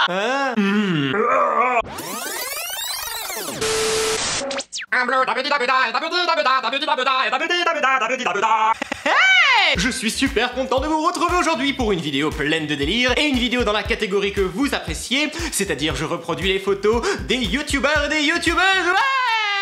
Je suis super content de vous retrouver aujourd'hui pour une vidéo pleine de délire et une vidéo dans la catégorie que vous appréciez, c'est-à-dire je reproduis les photos des youtubeurs et des youtubeuses.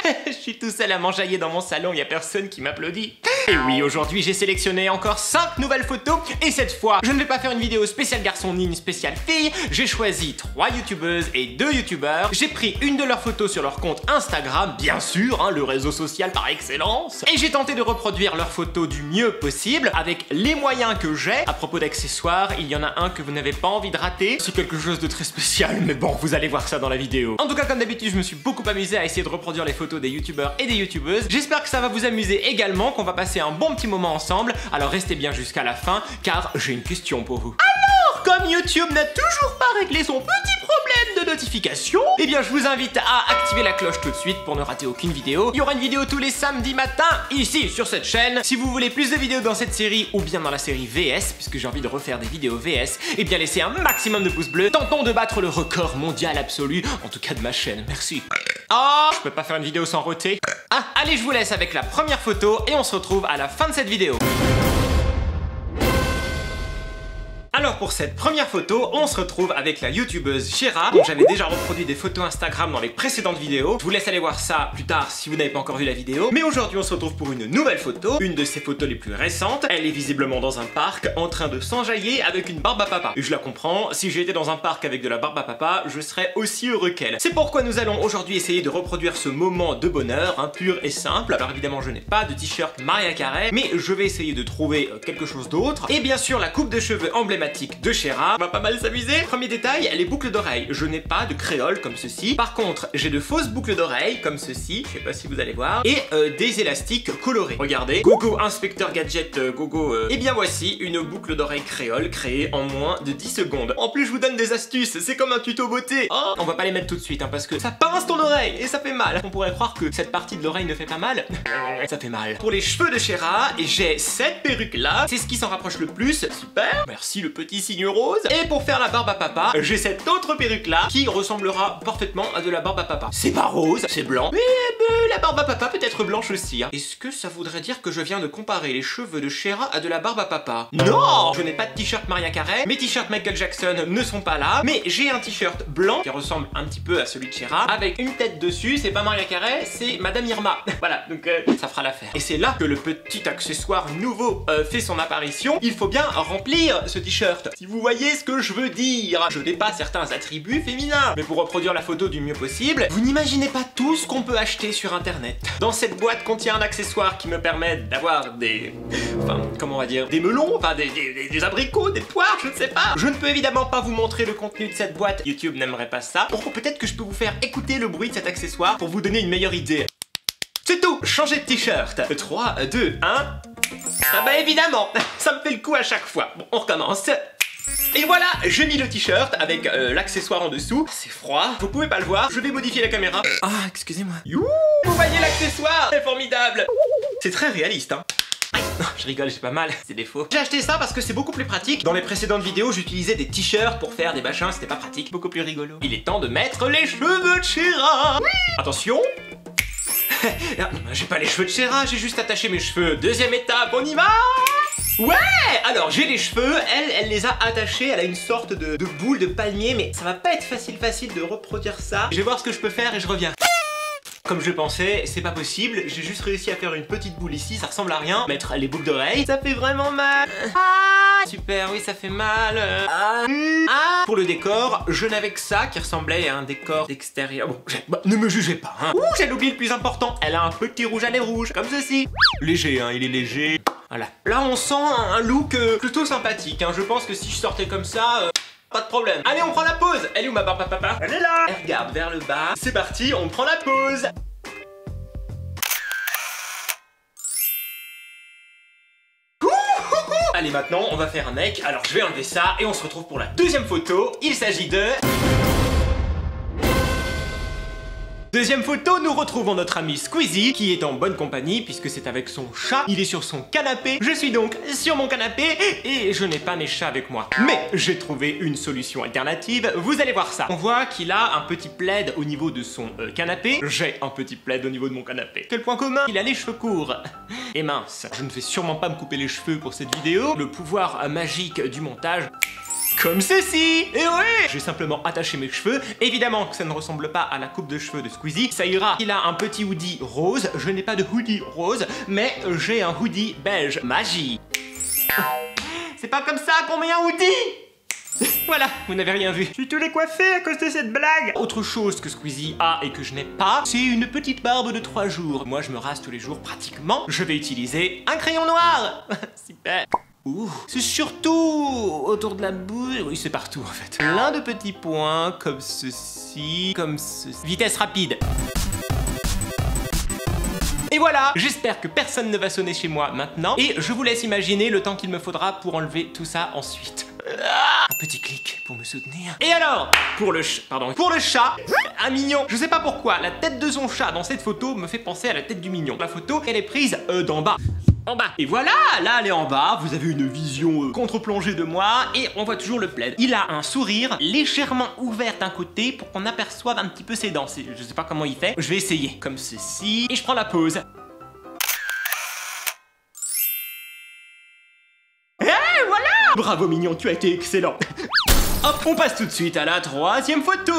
Ouais, je suis tout seul à m'enjailler dans mon salon, y a personne qui m'applaudit. Et oui, aujourd'hui j'ai sélectionné encore 5 nouvelles photos et cette fois, je ne vais pas faire une vidéo spéciale garçon ni une spéciale fille, j'ai choisi 3 youtubeuses et 2 youtubeurs. J'ai pris une de leurs photos sur leur compte Instagram, bien sûr, hein, le réseau social par excellence, et j'ai tenté de reproduire leurs photos du mieux possible avec les moyens que j'ai. À propos d'accessoires, il y en a un que vous n'avez pas envie de rater, c'est quelque chose de très spécial, mais bon, vous allez voir ça dans la vidéo. En tout cas, comme d'habitude, je me suis beaucoup amusé à essayer de reproduire les photos des youtubeurs et des youtubeuses. J'espère que ça va vous amuser également, qu'on va passer un bon petit moment ensemble, alors restez bien jusqu'à la fin, car j'ai une question pour vous. Alors, comme YouTube n'a toujours pas réglé son petit problème de notification, eh bien je vous invite à activer la cloche tout de suite pour ne rater aucune vidéo. Il y aura une vidéo tous les samedis matins, ici sur cette chaîne. Si vous voulez plus de vidéos dans cette série, ou bien dans la série VS, puisque j'ai envie de refaire des vidéos VS, eh bien laissez un maximum de pouces bleus. Tentons de battre le record mondial absolu, en tout cas de ma chaîne, merci. Oh, je peux pas faire une vidéo sans roter. Ah, allez, je vous laisse avec la première photo et on se retrouve à la fin de cette vidéo. Alors pour cette première photo, on se retrouve avec la youtubeuse Shera, dont j'avais déjà reproduit des photos Instagram dans les précédentes vidéos. Je vous laisse aller voir ça plus tard si vous n'avez pas encore vu la vidéo. Mais aujourd'hui on se retrouve pour une nouvelle photo, une de ses photos les plus récentes. Elle est visiblement dans un parc, en train de s'enjailler avec une barbe à papa. Et je la comprends, si j'étais dans un parc avec de la barbe à papa, je serais aussi heureux qu'elle. C'est pourquoi nous allons aujourd'hui essayer de reproduire ce moment de bonheur, hein, pur et simple. Alors évidemment je n'ai pas de t-shirt Mariah Carey, mais je vais essayer de trouver quelque chose d'autre. Et bien sûr la coupe de cheveux emblématique de Shera. On va pas mal s'amuser. Premier détail, les boucles d'oreilles. Je n'ai pas de créole comme ceci. Par contre, j'ai de fausses boucles d'oreilles comme ceci. Je sais pas si vous allez voir. Et des élastiques colorés. Regardez. Gogo Inspecteur Gadget Gogo. Et bien voici une boucle d'oreille créole créée en moins de 10 secondes. En plus, je vous donne des astuces. C'est comme un tuto beauté. Oh, on va pas les mettre tout de suite, hein, parce que ça pince ton oreille et ça fait mal. On pourrait croire que cette partie de l'oreille ne fait pas mal. Ça fait mal. Pour les cheveux de Shera, j'ai cette perruque là. C'est ce qui s'en rapproche le plus. Super. Merci le petit signe rose. Et pour faire la barbe à papa, j'ai cette autre perruque là qui ressemblera parfaitement à de la barbe à papa. C'est pas rose, c'est blanc, mais la barbe à papa peut être blanche aussi, hein. Est-ce que ça voudrait dire que je viens de comparer les cheveux de Shera à de la barbe à papa? Non, je n'ai pas de t-shirt Mariah Carey, mes t-shirts Michael Jackson ne sont pas là, mais j'ai un t-shirt blanc qui ressemble un petit peu à celui de Shera avec une tête dessus. C'est pas Mariah Carey, c'est Madame Irma. Voilà, donc ça fera l'affaire. Et c'est là que le petit accessoire nouveau fait son apparition. Il faut bien remplir ce t-shirt. Si vous voyez ce que je veux dire, je n'ai pas certains attributs féminins, mais pour reproduire la photo du mieux possible, vous n'imaginez pas tout ce qu'on peut acheter sur internet. Dans cette boîte contient un accessoire qui me permet d'avoir des... enfin, comment on va dire, des melons, enfin des abricots, des poires, je ne sais pas. Je ne peux évidemment pas vous montrer le contenu de cette boîte, YouTube n'aimerait pas ça. Or, peut-être que je peux vous faire écouter le bruit de cet accessoire pour vous donner une meilleure idée. C'est tout, changez de t-shirt. 3, 2, 1... Ah bah évidemment, ça me fait le coup à chaque fois. Bon, on recommence. Et voilà, j'ai mis le t-shirt avec l'accessoire en dessous. C'est froid, vous pouvez pas le voir, je vais modifier la caméra. Ah, excusez-moi. Youhou, vous voyez l'accessoire, c'est formidable. C'est très réaliste, hein. Non, je rigole, j'ai pas mal, c'est des faux. J'ai acheté ça parce que c'est beaucoup plus pratique. Dans les précédentes vidéos, j'utilisais des t-shirts pour faire des machins, c'était pas pratique, beaucoup plus rigolo. Il est temps de mettre les cheveux de Shera. Oui. Attention. J'ai pas les cheveux de Shera, j'ai juste attaché mes cheveux. Deuxième étape, on y va. Ouais! Alors j'ai les cheveux, elle les a attachés, elle a une sorte de boule de palmier, mais ça va pas être facile de reproduire ça. Je vais voir ce que je peux faire et je reviens. Comme je pensais, c'est pas possible, j'ai juste réussi à faire une petite boule ici, ça ressemble à rien. Mettre les boucles d'oreilles, ça fait vraiment mal. Ah, super, oui ça fait mal. Pour le décor, je n'avais que ça qui ressemblait à un décor d'extérieur. Bon, ne me jugez pas, hein. Ouh, j'ai oublié le plus important, elle a un petit rouge à lèvres rouge, comme ceci. Léger, hein, il est léger. Voilà. Là on sent un look plutôt sympathique, hein. Je pense que si je sortais comme ça... pas de problème. Allez, on prend la pause. Elle est où ma barbe à papa? Elle est là. Elle regarde vers le bas. C'est parti, on prend la pause. Allez, maintenant, on va faire un mec. Alors, je vais enlever ça et on se retrouve pour la deuxième photo. Il s'agit de... Deuxième photo, nous retrouvons notre ami Squeezie, qui est en bonne compagnie, puisque c'est avec son chat. Il est sur son canapé. Je suis donc sur mon canapé, et je n'ai pas mes chats avec moi. Mais j'ai trouvé une solution alternative, vous allez voir ça. On voit qu'il a un petit plaid au niveau de son canapé. J'ai un petit plaid au niveau de mon canapé. Quel point commun? Il a les cheveux courts et minces. Je ne vais sûrement pas me couper les cheveux pour cette vidéo. Le pouvoir magique du montage. Comme ceci. Et oui, j'ai simplement attaché mes cheveux. Évidemment que ça ne ressemble pas à la coupe de cheveux de Squeezie. Ça ira. Il a un petit hoodie rose. Je n'ai pas de hoodie rose, mais j'ai un hoodie beige. Magie. C'est pas comme ça qu'on met un hoodie. Voilà, vous n'avez rien vu. Je suis tout décoiffé à cause de cette blague. Autre chose que Squeezie a et que je n'ai pas, c'est une petite barbe de 3 jours. Moi, je me rase tous les jours pratiquement. Je vais utiliser un crayon noir. Super. Ouh, c'est surtout autour de la bouche. Oui, c'est partout en fait. Plein de petits points comme ceci, comme ceci. Vitesse rapide. Et voilà, j'espère que personne ne va sonner chez moi maintenant. Et je vous laisse imaginer le temps qu'il me faudra pour enlever tout ça ensuite. Un petit clic pour me soutenir. Et alors, pour le chat, un mignon. Je sais pas pourquoi, la tête de son chat dans cette photo me fait penser à la tête du mignon. La photo, elle est prise d'en bas. En bas. Et voilà, là elle est en bas, vous avez une vision contre-plongée de moi et on voit toujours le plaid. Il a un sourire légèrement ouvert d'un côté pour qu'on aperçoive un petit peu ses dents. Je sais pas comment il fait, je vais essayer. Comme ceci, et je prends la pause. Et voilà! Bravo mignon, tu as été excellent. Hop, on passe tout de suite à la troisième photo.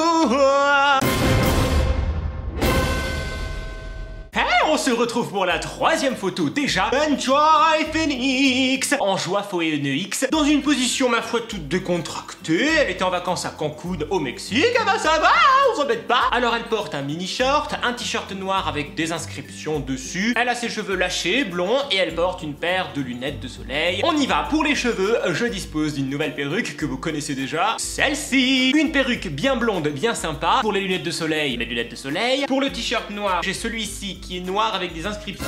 On se retrouve pour la troisième photo déjà. Enjoy Phoenix en joie Phoenix, dans une position ma foi toute décontractée. Elle était en vacances à Cancun au Mexique. Ah bah ça va, on s'embête pas. Alors elle porte un mini short, un t-shirt noir avec des inscriptions dessus. Elle a ses cheveux lâchés, blonds, et elle porte une paire de lunettes de soleil. On y va. Pour les cheveux, je dispose d'une nouvelle perruque que vous connaissez déjà, celle-ci. Une perruque bien blonde, bien sympa. Pour les lunettes de soleil, les lunettes de soleil. Pour le t-shirt noir, j'ai celui-ci qui est noir avec des inscriptions.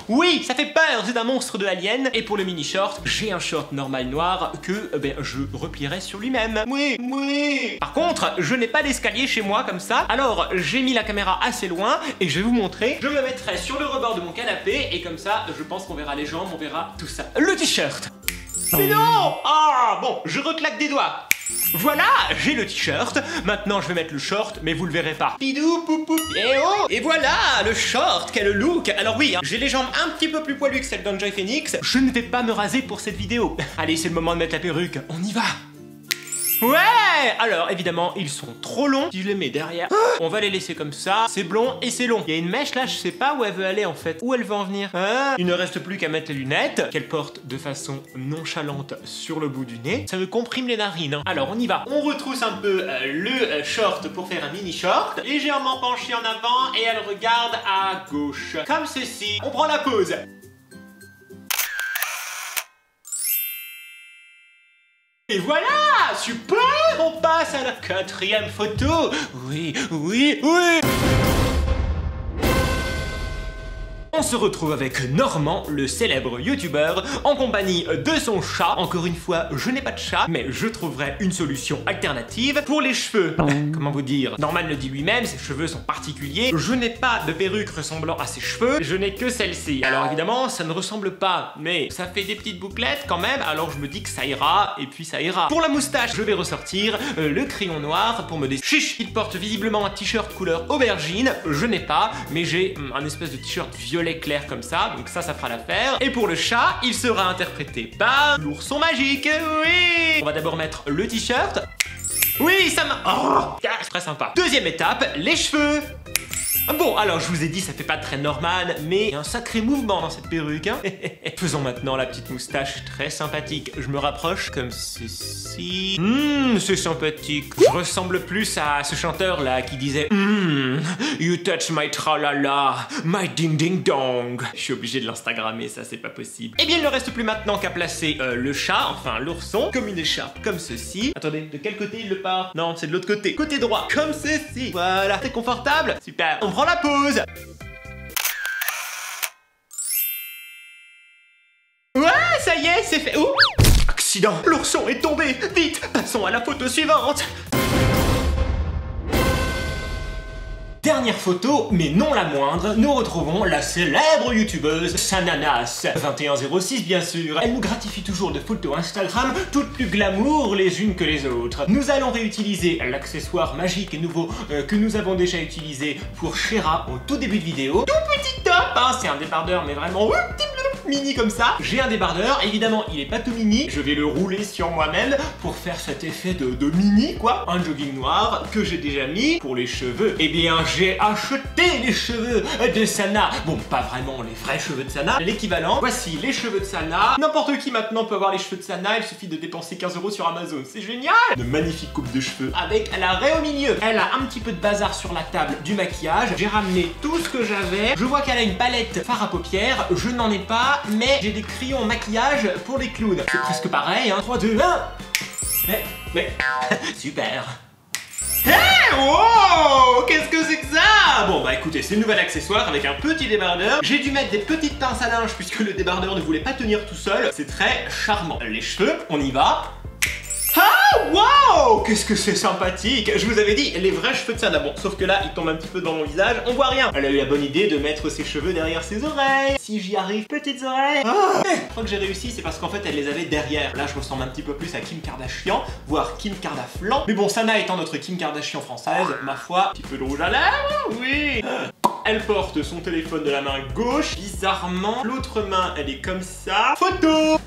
Oui, ça fait peur, c'est un monstre de Alien. Et pour le mini short, j'ai un short normal noir que je replierai sur lui-même. Oui. Par contre, je n'ai pas d'escalier chez moi comme ça. Alors, j'ai mis la caméra assez loin et je vais vous montrer. Je me mettrai sur le rebord de mon canapé et comme ça, je pense qu'on verra les jambes, on verra tout ça. Le t-shirt. Mais non! Ah, bon, je reclaque des doigts. Voilà, j'ai le t-shirt. Maintenant, je vais mettre le short, mais vous le verrez pas. Pidou, poupou. Et oh! Et voilà, le short, quel look. Alors oui, j'ai les jambes un petit peu plus poilues que celles d'Enjoy Phoenix. Je ne vais pas me raser pour cette vidéo. Allez, c'est le moment de mettre la perruque. On y va. Ouais! Alors, évidemment, ils sont trop longs. Si je les mets derrière, on va les laisser comme ça. C'est blond et c'est long. Il y a une mèche là, je sais pas où elle veut aller en fait. Où elle veut en venir? Il ne reste plus qu'à mettre les lunettes, qu'elle porte de façon nonchalante sur le bout du nez. Ça me comprime les narines. Hein. Alors, on y va. On retrousse un peu le short pour faire un mini short. Légèrement penché en avant et elle regarde à gauche. Comme ceci. On prend la pause. Et voilà! Super! On passe à la quatrième photo! Oui! On se retrouve avec Normand, le célèbre youtubeur, en compagnie de son chat. Encore une fois, je n'ai pas de chat, mais je trouverai une solution alternative. Pour les cheveux, comment vous dire, Norman le dit lui-même, ses cheveux sont particuliers. Je n'ai pas de perruque ressemblant à ses cheveux, je n'ai que celle-ci. Alors évidemment, ça ne ressemble pas, mais ça fait des petites bouclettes quand même, alors je me dis que ça ira, et puis ça ira. Pour la moustache, je vais ressortir le crayon noir pour me décider. Chiche, il porte visiblement un t-shirt couleur aubergine, je n'ai pas, mais j'ai un espèce de t-shirt violet clair comme ça, donc ça fera l'affaire. Et pour le chat, il sera interprété par l'ourson magique, oui. On va d'abord mettre le t-shirt. Oui, ça m'a... Oh, c'est très sympa. Deuxième étape, les cheveux. Bon, alors je vous ai dit, ça fait pas très Norman, mais il y a un sacré mouvement dans cette perruque, hein. Faisons maintenant la petite moustache très sympathique. Je me rapproche comme ceci. C'est sympathique. Je ressemble plus à ce chanteur là qui disait You touch my tralala, my ding ding dong. Je suis obligé de l'instagrammer, ça c'est pas possible. Eh bien, il ne reste plus maintenant qu'à placer le chat, enfin l'ourson, comme une écharpe, comme ceci. Attendez, de quel côté il le part? Non, c'est de l'autre côté. Côté droit, comme ceci. Voilà, c'est confortable. Super. On prend la pause. Ouais, ça y est, c'est fait. Ouh, accident. L'ourson est tombé. Vite, passons à la photo suivante. dernière photo, mais non la moindre, nous retrouvons la célèbre youtubeuse Sananas. 2106 bien sûr. Elle nous gratifie toujours de photos Instagram, toutes plus glamour les unes que les autres. Nous allons réutiliser l'accessoire magique et nouveau que nous avons déjà utilisé pour Shera au tout début de vidéo. Tout petit top, hein, c'est un débardeur mais vraiment mini comme ça. J'ai un débardeur, évidemment il est pas tout mini, je vais le rouler sur moi-même pour faire cet effet de mini quoi. Un jogging noir que j'ai déjà mis pour les cheveux. Eh bien j'ai acheté les cheveux de Sana. Bon, pas vraiment les vrais cheveux de Sana, l'équivalent. Voici les cheveux de Sana. N'importe qui maintenant peut avoir les cheveux de Sana, il suffit de dépenser 15 € sur Amazon, c'est génial. Une magnifique coupe de cheveux avec la raie au milieu. Elle a un petit peu de bazar sur la table du maquillage. J'ai ramené tout ce que j'avais. Je vois qu'elle a une palette fard à paupières, je n'en ai pas, mais j'ai des crayons maquillage pour les clowns. C'est presque pareil, hein. 3, 2, 1. Mais, super. Hey, wow, qu'est-ce que c'est que ça? Bon bah écoutez, c'est le nouvel accessoire avec un petit débardeur. J'ai dû mettre des petites pinces à linge puisque le débardeur ne voulait pas tenir tout seul. C'est très charmant. Les cheveux, on y va. Ah, wow, qu'est-ce que c'est sympathique. Je vous avais dit, les vrais cheveux de Sana. Bon, sauf que là, ils tombent un petit peu dans mon visage, on voit rien. Elle a eu la bonne idée de mettre ses cheveux derrière ses oreilles. Si j'y arrive, petites oreilles. Je crois que j'ai réussi, c'est parce qu'en fait, elle les avait derrière. Là, je ressemble un petit peu plus à Kim Kardashian, voire Kim Kardaflan. Mais bon, Sana étant notre Kim Kardashian française, ma foi, un petit peu de rouge à lèvres, oui. Elle porte son téléphone de la main gauche. Bizarrement, l'autre main, elle est comme ça. Photo.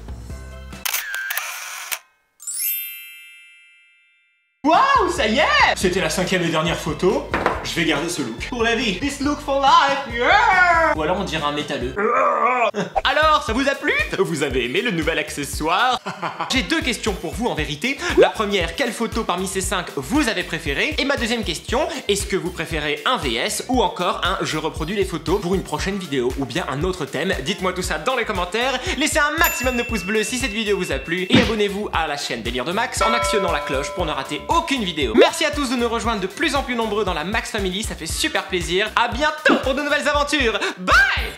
Waouh, ça y est! C'était la 5e et dernière photo. Je vais garder ce look pour la vie. This look for life, yeah! Ou alors on dirait un métalleux. Alors, ça vous a plu? Vous avez aimé le nouvel accessoire? J'ai 2 questions pour vous en vérité. La première, quelle photo parmi ces 5 vous avez préférée? Et ma deuxième question, est-ce que vous préférez un VS ou encore un je reproduis les photos pour une prochaine vidéo ou bien un autre thème? Dites-moi tout ça dans les commentaires. Laissez un maximum de pouces bleus si cette vidéo vous a plu et abonnez-vous à la chaîne Délire de Max en actionnant la cloche pour ne rater aucune vidéo. Merci à tous de nous rejoindre de plus en plus nombreux dans la Max Family, ça fait super plaisir. À bientôt pour de nouvelles aventures. Bye!